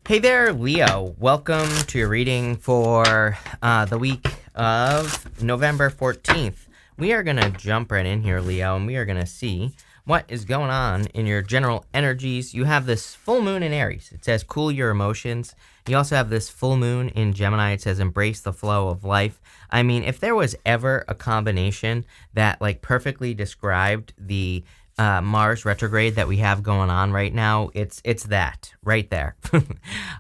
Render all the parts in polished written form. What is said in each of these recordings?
Hey there, Leo. Welcome to your reading for the week of November 14th. We are going to jump right in here, Leo, and we are going to see what is going on in your general energies. You have this full moon in Aries. It says cool your emotions. You also have this full moon in Gemini. It says embrace the flow of life. I mean, if there was ever a combination that like perfectly described the Mars retrograde that we have going on right now, it's that right there.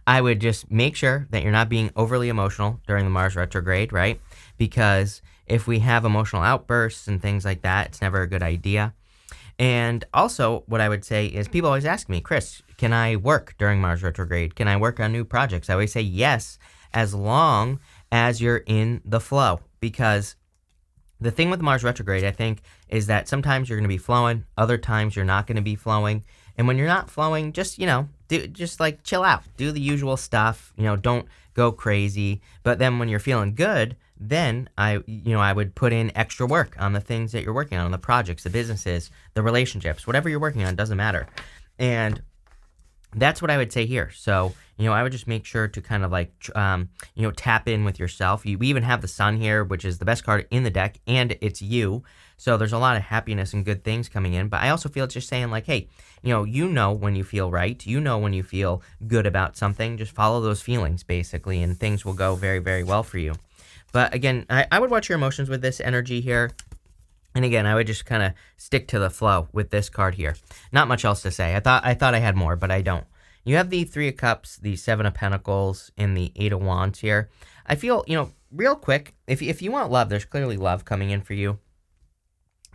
I would just make sure that you're not being overly emotional during the Mars retrograde, right? Because if we have emotional outbursts and things like that, it's never a good idea. And also what I would say is people always ask me, Chris, can I work during Mars retrograde? Can I work on new projects? I always say yes, as long as you're in the flow, because the thing with Mars retrograde, I think, is that sometimes you're going to be flowing, other times you're not going to be flowing. And when you're not flowing, just, just like chill out, do the usual stuff, don't go crazy. But then when you're feeling good, then I would put in extra work on the things that you're working on the projects, the businesses, the relationships, whatever you're working on, doesn't matter. And that's what I would say here. So, I would just make sure to kind of like, tap in with yourself. We even have the sun here, which is the best card in the deck, and it's you. So there's a lot of happiness and good things coming in. But I also feel it's just saying like, hey, when you feel right, when you feel good about something, just follow those feelings basically, and things will go very, very well for you. But again, I would watch your emotions with this energy here. And again, I would just kind of stick to the flow with this card here. Not much else to say. I thought I had more, but I don't. You have the Three of Cups, the Seven of Pentacles, and the Eight of Wands here. I feel, real quick, if you want love, there's clearly love coming in for you.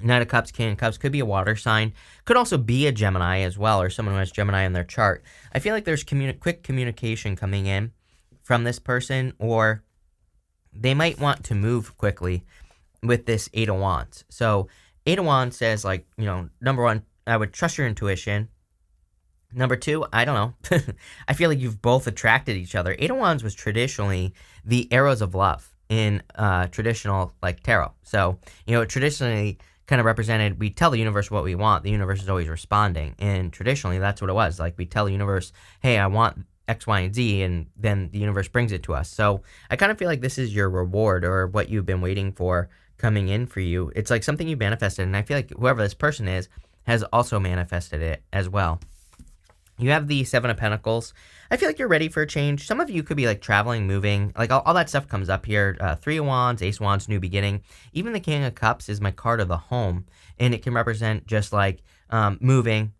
Knight of Cups, King of Cups could be a water sign. Could also be a Gemini as well, or someone who has Gemini in their chart. I feel like there's quick communication coming in from this person, or they might want to move quickly with this Eight of Wands. So Eight of Wands says, like, number one, I would trust your intuition. Number two, I don't know. I feel like you've both attracted each other. Eight of Wands was traditionally the arrows of love in traditional like tarot. So, it traditionally kind of represented, we tell the universe what we want. The universe is always responding. And traditionally, that's what it was. Like we tell the universe, hey, I want X, Y, and Z, and then the universe brings it to us. So I kind of feel like this is your reward, or what you've been waiting for coming in for you. It's like something you manifested, and I feel like whoever this person is has also manifested it as well. You have the Seven of Pentacles. I feel like you're ready for a change. Some of you could be like traveling, moving, like all that stuff comes up here. Three of Wands, Ace of Wands, new beginning. Even the King of Cups is my card of the home, and it can represent just like moving,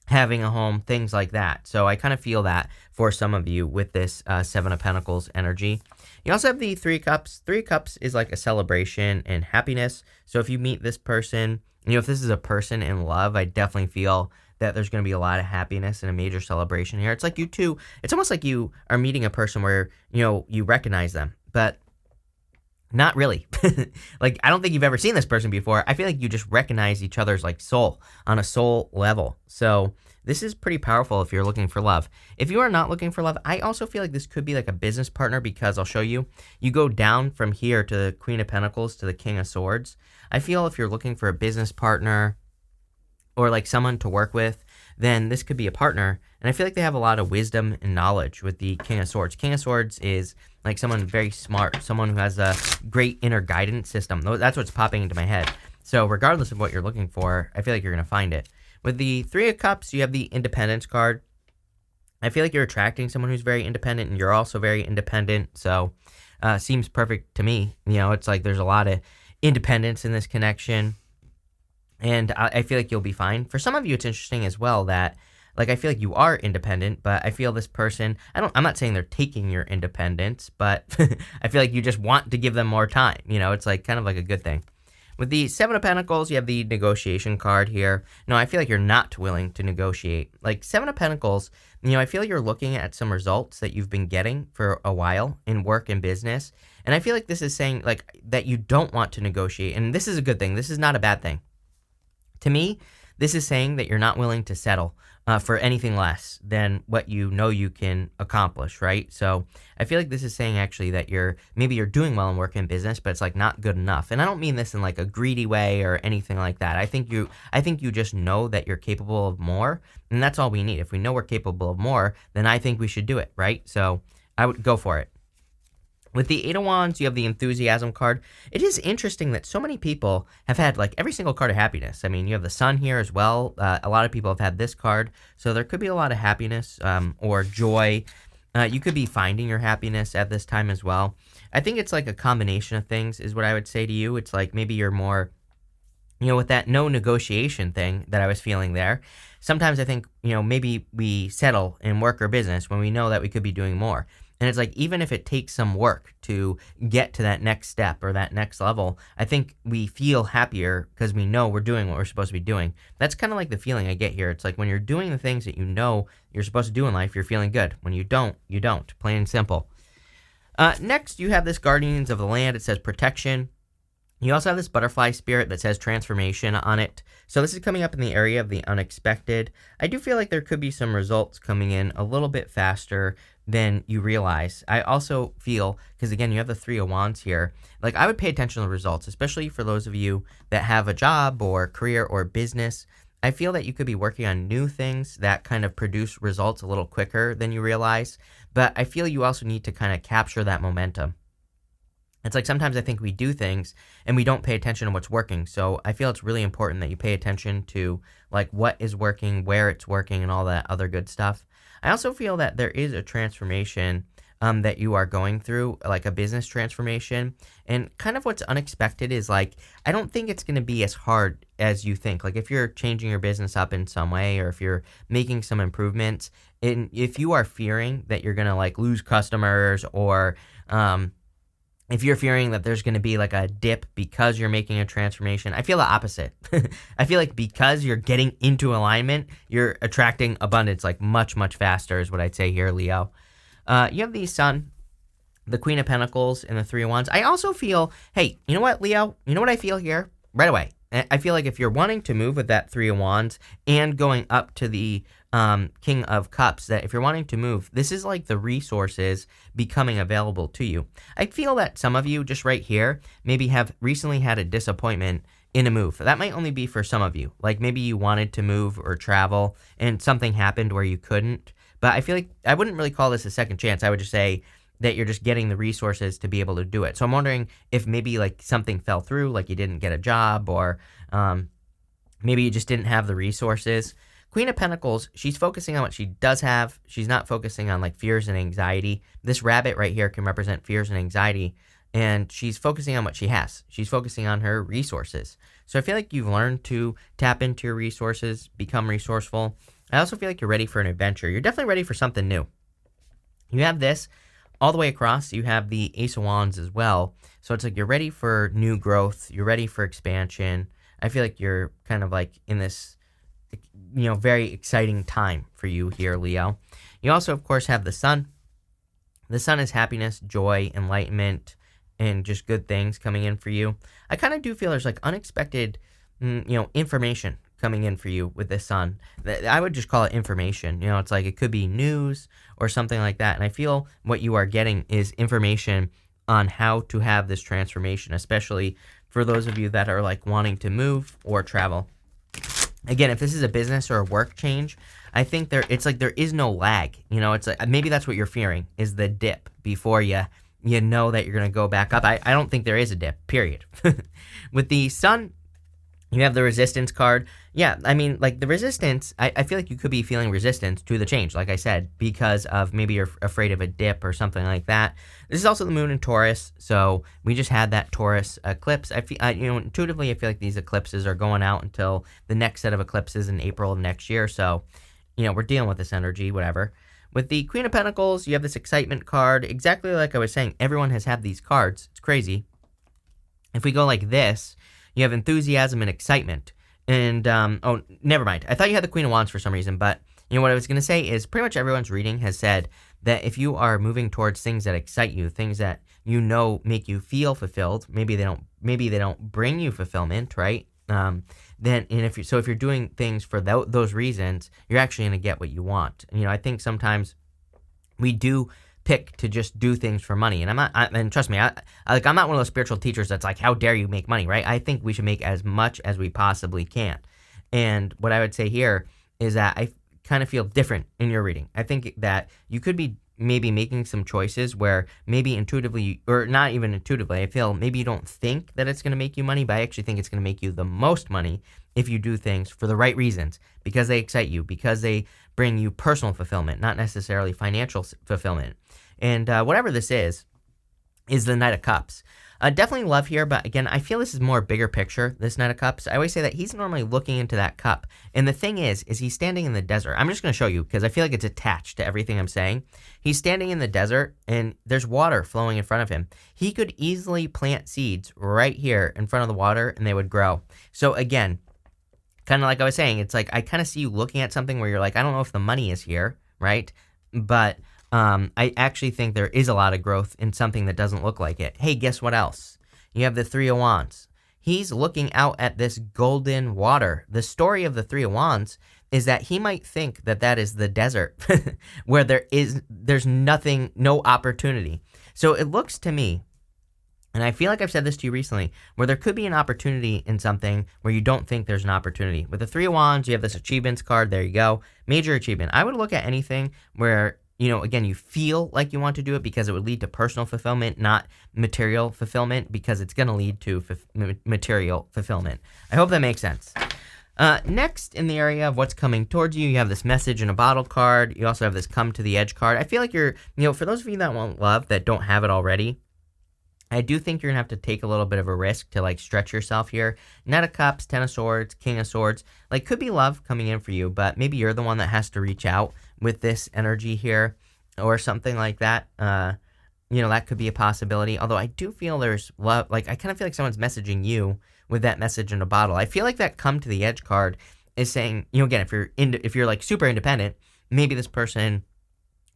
having a home, things like that. So I kind of feel that for some of you with this Seven of Pentacles energy. You also have the Three of Cups. Three of Cups is like a celebration and happiness. So if you meet this person, if this is a person in love, I definitely feel that there's going to be a lot of happiness and a major celebration here. It's like you two, it's almost like you are meeting a person where, you recognize them, but not really. Like, I don't think you've ever seen this person before. I feel like you just recognize each other's like soul on a soul level. So this is pretty powerful if you're looking for love. If you are not looking for love, I also feel like this could be like a business partner, because I'll show you. You go down from here to the Queen of Pentacles to the King of Swords. I feel if you're looking for a business partner or like someone to work with, then this could be a partner. And I feel like they have a lot of wisdom and knowledge with the King of Swords. King of Swords is like someone very smart, someone who has a great inner guidance system. That's what's popping into my head. So regardless of what you're looking for, I feel like you're going to find it. With the Three of Cups, you have the Independence card. I feel like you're attracting someone who's very independent, and you're also very independent. So seems perfect to me. It's like there's a lot of independence in this connection. And I feel like you'll be fine. For some of you, it's interesting as well that, like, I feel like you are independent, but I feel this person, I'm not saying they're taking your independence, but I feel like you just want to give them more time. It's like kind of like a good thing. With the Seven of Pentacles, you have the negotiation card here. No, I feel like you're not willing to negotiate. Like Seven of Pentacles, I feel like you're looking at some results that you've been getting for a while in work and business. And I feel like this is saying like that you don't want to negotiate. And this is a good thing. This is not a bad thing. To me, this is saying that you're not willing to settle for anything less than what you know you can accomplish, right? So I feel like this is saying actually that maybe you're doing well in work and business, but it's like not good enough. And I don't mean this in like a greedy way or anything like that. I think you just know that you're capable of more, and that's all we need. If we know we're capable of more, then I think we should do it, right? So I would go for it. With the Eight of Wands, you have the Enthusiasm card. It is interesting that so many people have had like every single card of happiness. I mean, you have the Sun here as well. A lot of people have had this card. So there could be a lot of happiness or joy. You could be finding your happiness at this time as well. I think it's like a combination of things is what I would say to you. It's like maybe you're more, with that no negotiation thing that I was feeling there. Sometimes I think, maybe we settle in work or business when we know that we could be doing more. And it's like, even if it takes some work to get to that next step or that next level, I think we feel happier because we know we're doing what we're supposed to be doing. That's kind of like the feeling I get here. It's like when you're doing the things that you know you're supposed to do in life, you're feeling good. When you don't, you don't. Plain and simple. Next, you have this Guardians of the Land. It says protection. You also have this butterfly spirit that says transformation on it. So this is coming up in the area of the unexpected. I do feel like there could be some results coming in a little bit faster than you realize. I also feel, because again, you have the Three of Wands here, like I would pay attention to the results, especially for those of you that have a job or career or business. I feel that you could be working on new things that kind of produce results a little quicker than you realize. But I feel you also need to kind of capture that momentum. It's like sometimes I think we do things and we don't pay attention to what's working. So I feel it's really important that you pay attention to like what is working, where it's working, and all that other good stuff. I also feel that there is a transformation that you are going through, like a business transformation. And kind of what's unexpected is like, I don't think it's going to be as hard as you think. Like if you're changing your business up in some way, or if you're making some improvements, and if you are fearing that you're going to like lose customers, or if you're fearing that there's going to be like a dip because you're making a transformation, I feel the opposite. I feel like because you're getting into alignment, you're attracting abundance like much, much faster is what I'd say here, Leo. You have the Sun, the Queen of Pentacles, and the Three of Wands. I also feel, hey, you know what, Leo? You know what I feel here? Right away. I feel like if you're wanting to move with that Three of Wands and going up to the King of Cups, that if you're wanting to move, this is like the resources becoming available to you. I feel that some of you just right here maybe have recently had a disappointment in a move. That might only be for some of you. Like maybe you wanted to move or travel and something happened where you couldn't. But I feel like I wouldn't really call this a second chance. I would just say that you're just getting the resources to be able to do it. So I'm wondering if maybe like something fell through, like you didn't get a job, or maybe you just didn't have the resources. Queen of Pentacles, she's focusing on what she does have. She's not focusing on like fears and anxiety. This rabbit right here can represent fears and anxiety, and she's focusing on what she has. She's focusing on her resources. So I feel like you've learned to tap into your resources, become resourceful. I also feel like you're ready for an adventure. You're definitely ready for something new. You have this all the way across. You have the Ace of Wands as well. So it's like you're ready for new growth. You're ready for expansion. I feel like you're kind of like in this, very exciting time for you here, Leo. You also, of course, have the Sun. The Sun is happiness, joy, enlightenment, and just good things coming in for you. I kind of do feel there's like unexpected, information coming in for you with the Sun. I would just call it information. It's like it could be news or something like that. And I feel what you are getting is information on how to have this transformation, especially for those of you that are like wanting to move or travel. Again, if this is a business or a work change, I think it's like there is no lag. It's like maybe that's what you're fearing is the dip before you know that you're going to go back up. I don't think there is a dip, period. With the Sun, you have the Resistance card. Yeah, I mean, like the resistance, I feel like you could be feeling resistance to the change, like I said, because of maybe you're afraid of a dip or something like that. This is also the Moon in Taurus, so we just had that Taurus eclipse. I feel, intuitively, I feel like these eclipses are going out until the next set of eclipses in April of next year. So, we're dealing with this energy, whatever. With the Queen of Pentacles, you have this excitement card. Exactly like I was saying, everyone has had these cards. It's crazy. If we go like this, you have enthusiasm and excitement. And, never mind. I thought you had the Queen of Wands for some reason, but, what I was going to say is pretty much everyone's reading has said that if you are moving towards things that excite you, things that make you feel fulfilled, maybe they don't bring you fulfillment, right? Then, and if you're doing things for those reasons, you're actually going to get what you want. And, I think sometimes we do pick to just do things for money. And and trust me, I'm not one of those spiritual teachers that's like, how dare you make money, right? I think we should make as much as we possibly can. And what I would say here is that I kind of feel different in your reading. I think that you could be maybe making some choices where maybe intuitively, or not even intuitively, I feel maybe you don't think that it's going to make you money, but I actually think it's going to make you the most money if you do things for the right reasons, because they excite you, because they bring you personal fulfillment, not necessarily financial fulfillment. And whatever this is the Knight of Cups. Definitely love here, but again, I feel this is more bigger picture, this Knight of Cups. I always say that he's normally looking into that cup. And the thing is he's standing in the desert. I'm just going to show you because I feel like it's attached to everything I'm saying. He's standing in the desert and there's water flowing in front of him. He could easily plant seeds right here in front of the water and they would grow. So again, kind of like I was saying, it's like I kind of see you looking at something where you're like, I don't know if the money is here, right? But I actually think there is a lot of growth in something that doesn't look like it. Hey, guess what else? You have the Three of Wands. He's looking out at this golden water. The story of the Three of Wands is that he might think that that is the desert where there's nothing, no opportunity. So it looks to me, and I feel like I've said this to you recently, where there could be an opportunity in something where you don't think there's an opportunity. With the Three of Wands, you have this achievements card. There you go. Major achievement. I would look at anything where, again, you feel like you want to do it because it would lead to personal fulfillment, not material fulfillment, because it's going to lead to material fulfillment. I hope that makes sense. Next, in the area of what's coming towards you, you have this message in a bottle card. You also have this come to the edge card. I feel like you're, for those of you that want love, that don't have it already, I do think you're going to have to take a little bit of a risk to stretch yourself here. Knight of Cups, Ten of Swords, King of Swords, could be love coming in for you, but maybe you're the one that has to reach out with this energy here or something like that. That could be a possibility. Although I do feel there's love. I kind of feel like someone's messaging you with that message in a bottle. I feel like that come to the edge card is saying, again, if you're super independent, maybe this person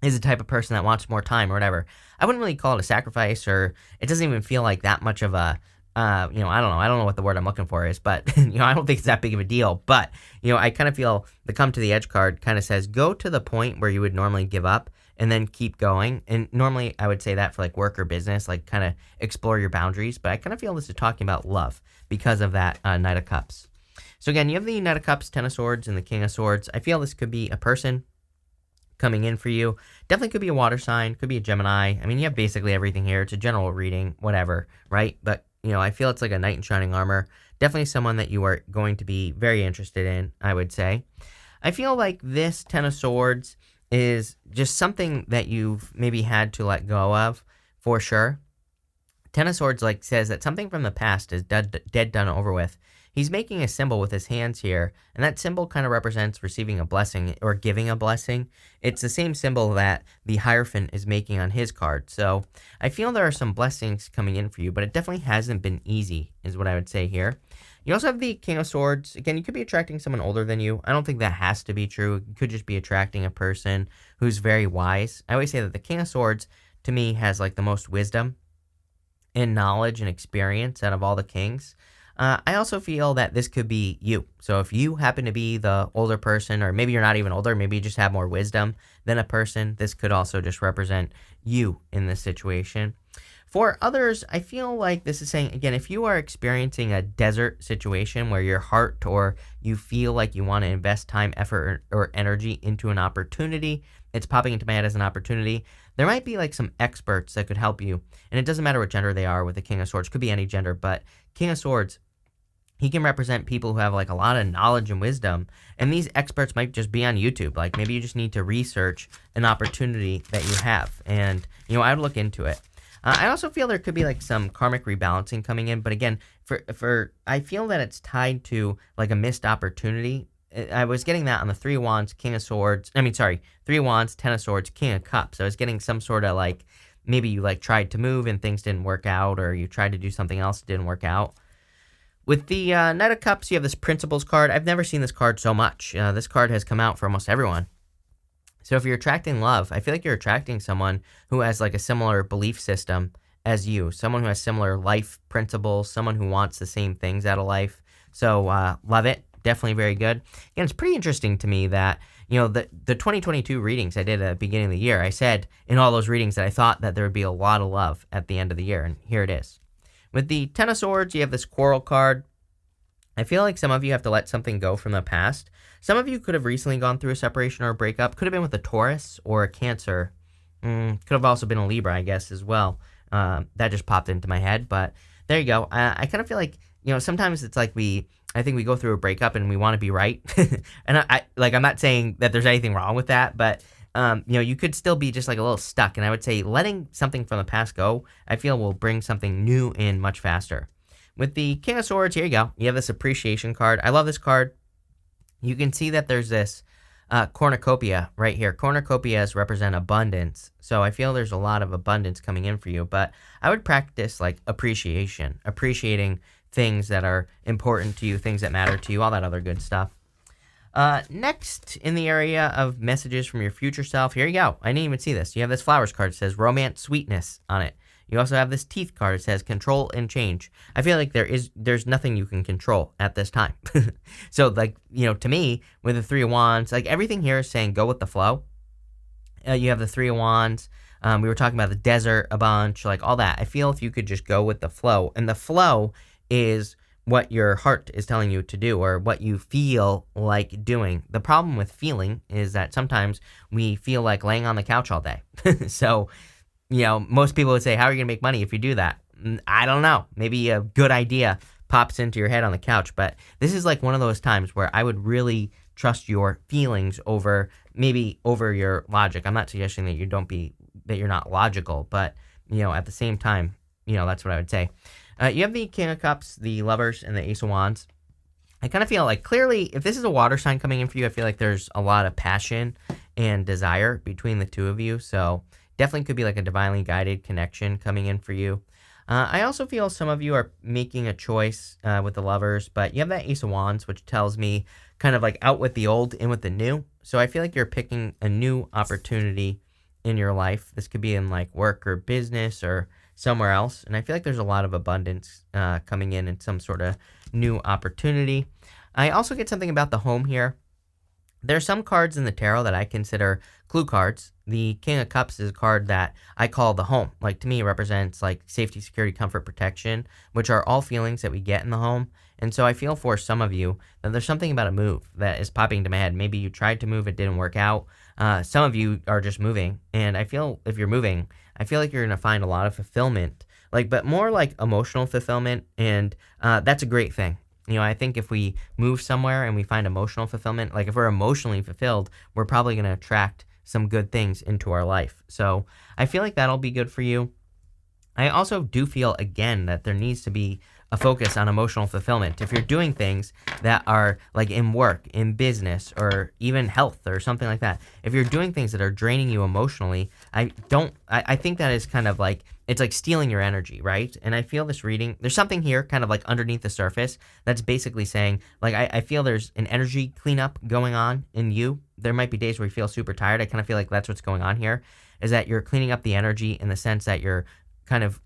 is the type of person that wants more time or whatever. I wouldn't really call it a sacrifice, or it doesn't even feel like that much of a, I don't know. I don't know what the word I'm looking for is, but, I don't think it's that big of a deal. But, I kind of feel the come to the edge card kind of says, go to the point where you would normally give up and then keep going. And normally I would say that for work or business, kind of explore your boundaries. But I kind of feel this is talking about love because of that Knight of Cups. So again, you have the Knight of Cups, Ten of Swords, and the King of Swords. I feel this could be a person coming in for you. Definitely could be a water sign, could be a Gemini. I mean, you have basically everything here. It's a general reading, whatever, right? But, I feel it's like a knight in shining armor. Definitely someone that you are going to be very interested in, I would say. I feel like this Ten of Swords is just something that you've maybe had to let go of, for sure. Ten of Swords says that something from the past is dead, done, over with. He's making a symbol with his hands here, and that symbol kind of represents receiving a blessing or giving a blessing. It's the same symbol that the Hierophant is making on his card. So I feel there are some blessings coming in for you, but it definitely hasn't been easy, is what I would say here. You also have the King of Swords. Again, you could be attracting someone older than you. I don't think that has to be true. You could just be attracting a person who's very wise. I always say that the King of Swords, to me, has the most wisdom and knowledge and experience out of all the kings. I also feel that this could be you. So if you happen to be the older person, or maybe you're not even older, maybe you just have more wisdom than a person, this could also just represent you in this situation. For others, I feel like this is saying, again, if you are experiencing a desert situation where your heart or you feel like you want to invest time, effort, or energy into an opportunity, it's popping into my head as an opportunity, there might be some experts that could help you. And it doesn't matter what gender they are with the King of Swords. Could be any gender, but King of Swords, he can represent people who have a lot of knowledge and wisdom. And these experts might just be on YouTube. Maybe you just need to research an opportunity that you have. And, I would look into it. I also feel there could be some karmic rebalancing coming in. But again, I feel that it's tied to a missed opportunity. I was getting that on the Three of Wands, King of Swords. Three of Wands, Ten of Swords, King of Cups. I was getting some sort of maybe you tried to move and things didn't work out, or you tried to do something else, it didn't work out. With the Knight of Cups, you have this Principles card. I've never seen this card so much. This card has come out for almost everyone. So if you're attracting love, I feel like you're attracting someone who has a similar belief system as you, someone who has similar life principles, someone who wants the same things out of life, So love it. Definitely very good. And it's pretty interesting to me that, the 2022 readings I did at the beginning of the year, I said in all those readings that I thought that there would be a lot of love at the end of the year, and here it is. With the Ten of Swords, you have this Quarrel card. I feel like some of you have to let something go from the past. Some of you could have recently gone through a separation or a breakup. Could have been with a Taurus or a Cancer. Could have also been a Libra, I guess, as well. That just popped into my head, but there you go. I kind of feel like, sometimes it's like I think we go through a breakup and we want to be right. And I'm not saying that there's anything wrong with that, but you could still be just like a little stuck. And I would say letting something from the past go, I feel will bring something new in much faster. With the King of Swords, here you go. You have this appreciation card. I love this card. You can see that there's this cornucopia right here. Cornucopias represent abundance. So I feel there's a lot of abundance coming in for you. But I would practice like appreciation, appreciating things that are important to you, things that matter to you, all that other good stuff. Next, in the area of messages from your future self, here you go. I didn't even see this. You have this flowers card. It says romance, sweetness on it. You also have this teeth card. It says control and change. I feel like there's nothing you can control at this time. So to me, with the Three of Wands, like everything here is saying go with the flow. You have the Three of Wands. We were talking about the desert a bunch, like all that. I feel if you could just go with the flow, and the flow is what your heart is telling you to do or what you feel like doing. The problem with feeling is that sometimes we feel like laying on the couch all day. So, most people would say, how are you going to make money if you do that? I don't know. Maybe a good idea pops into your head on the couch, but this is like one of those times where I would really trust your feelings over your logic. I'm not suggesting that you're not logical, but, at the same time, that's what I would say. You have the King of Cups, the Lovers, and the Ace of Wands. I kind of feel like clearly, if this is a water sign coming in for you, I feel like there's a lot of passion and desire between the two of you. So definitely could be like a divinely guided connection coming in for you. I also feel some of you are making a choice with the Lovers, but you have that Ace of Wands, which tells me kind of like out with the old, in with the new. So I feel like you're picking a new opportunity in your life. This could be in like work or business or somewhere else. And I feel like there's a lot of abundance coming in some sort of new opportunity. I also get something about the home here. There are some cards in the tarot that I consider clue cards. The King of Cups is a card that I call the home. Like to me, it represents like safety, security, comfort, protection, which are all feelings that we get in the home. And so I feel for some of you that there's something about a move that is popping into my head. Maybe you tried to move, it didn't work out. Some of you are just moving. And I feel if you're moving, I feel like you're going to find a lot of fulfillment, but more like emotional fulfillment. And that's a great thing. I think if we move somewhere and we find emotional fulfillment, like if we're emotionally fulfilled, we're probably going to attract some good things into our life. So I feel like that'll be good for you. I also do feel, again, that there needs to be a focus on emotional fulfillment. If you're doing things that are like in work, in business, or even health or something like that, if you're doing things that are draining you emotionally, I think that is kind of like, it's like stealing your energy, right? And I feel this reading, there's something here kind of like underneath the surface that's basically saying, like, I feel there's an energy cleanup going on in you. There might be days where you feel super tired. I kind of feel like that's what's going on here, is that you're cleaning up the energy in the sense that you're kind of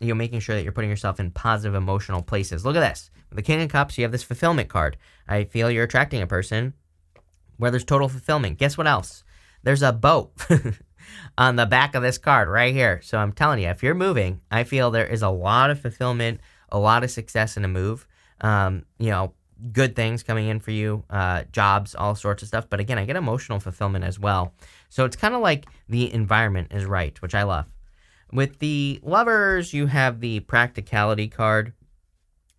making sure that you're putting yourself in positive emotional places. Look at this. With the King of Cups, you have this fulfillment card. I feel you're attracting a person where there's total fulfillment. Guess what else? There's a boat on the back of this card right here. So I'm telling you, if you're moving, I feel there is a lot of fulfillment, a lot of success in a move. Good things coming in for you, jobs, all sorts of stuff. But again, I get emotional fulfillment as well. So it's kind of like the environment is right, which I love. With the Lovers, you have the practicality card.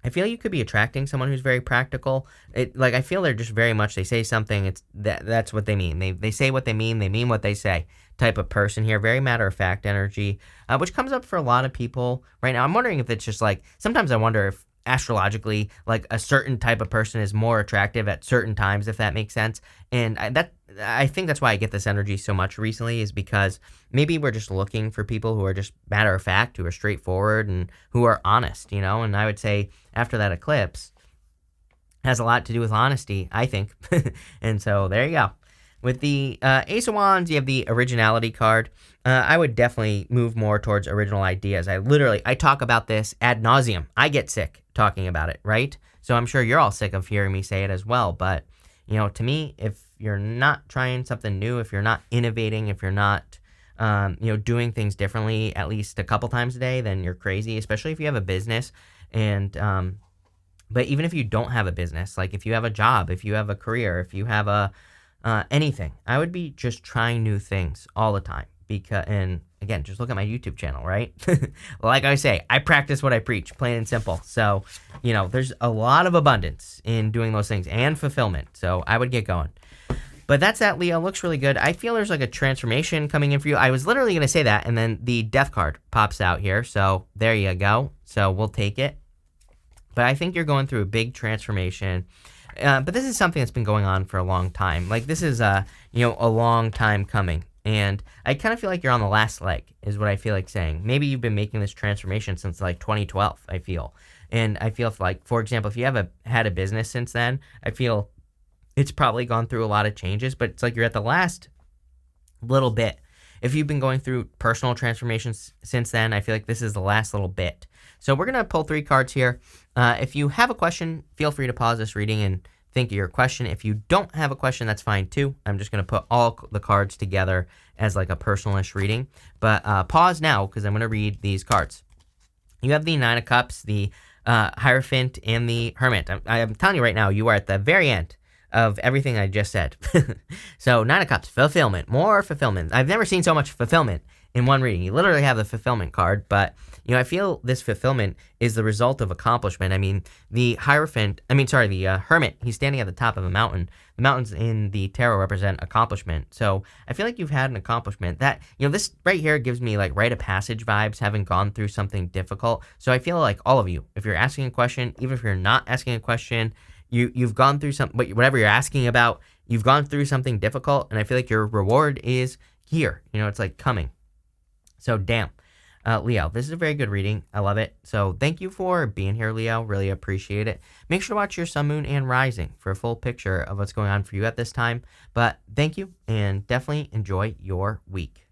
I feel you could be attracting someone who's very practical. I feel they're just very much, they say something, that's what they mean. They say what they mean what they say type of person here. Very matter-of-fact energy, which comes up for a lot of people right now. I'm wondering if it's just like, sometimes I wonder if astrologically, like a certain type of person is more attractive at certain times, if that makes sense. And I think that's why I get this energy so much recently, is because maybe we're just looking for people who are just matter of fact, who are straightforward and who are honest, and I would say after that eclipse has a lot to do with honesty, I think. And so there you go. With the Ace of Wands, you have the originality card. I would definitely move more towards original ideas. I talk about this ad nauseum. I get sick talking about it, right? So I'm sure you're all sick of hearing me say it as well. But, to me, if you're not trying something new, if you're not innovating, if you're not, doing things differently at least a couple times a day, then you're crazy, especially if you have a business. And, but even if you don't have a business, like if you have a job, if you have a career, if you have anything, I would be just trying new things all the time. And again, just look at my YouTube channel, right? Like I say, I practice what I preach, plain and simple. So, there's a lot of abundance in doing those things and fulfillment. So I would get going. But that's that, Leo. Looks really good. I feel there's like a transformation coming in for you. I was literally going to say that, and then the death card pops out here. So there you go. So we'll take it. But I think you're going through a big transformation. But this is something that's been going on for a long time. Like this is a long time coming. And I kind of feel like you're on the last leg is what I feel like saying. Maybe you've been making this transformation since like 2012, I feel. And I feel like, for example, if you had a business since then, I feel it's probably gone through a lot of changes, but it's like you're at the last little bit. If you've been going through personal transformations since then, I feel like this is the last little bit. So we're going to pull 3 cards here. If you have a question, feel free to pause this reading and think of your question. If you don't have a question, that's fine too. I'm just going to put all the cards together as like a personalish reading. But pause now because I'm going to read these cards. You have the 9 of Cups, the Hierophant, and the Hermit. I'm telling you right now, you are at the very end of everything I just said. So 9 of Cups, fulfillment, more fulfillment. I've never seen so much fulfillment in one reading. You literally have the fulfillment card, but I feel this fulfillment is the result of accomplishment. I mean, the Hermit, he's standing at the top of a mountain. The mountains in the tarot represent accomplishment. So I feel like you've had an accomplishment that, this right here gives me like rite of passage vibes, having gone through something difficult. So I feel like all of you, if you're asking a question, even if you're not asking a question, you've gone through whatever you're asking about, you've gone through something difficult, and I feel like your reward is here. It's like coming. So damn. Leo, this is a very good reading. I love it. So thank you for being here, Leo. Really appreciate it. Make sure to watch your sun, moon, and rising for a full picture of what's going on for you at this time. But thank you, and definitely enjoy your week.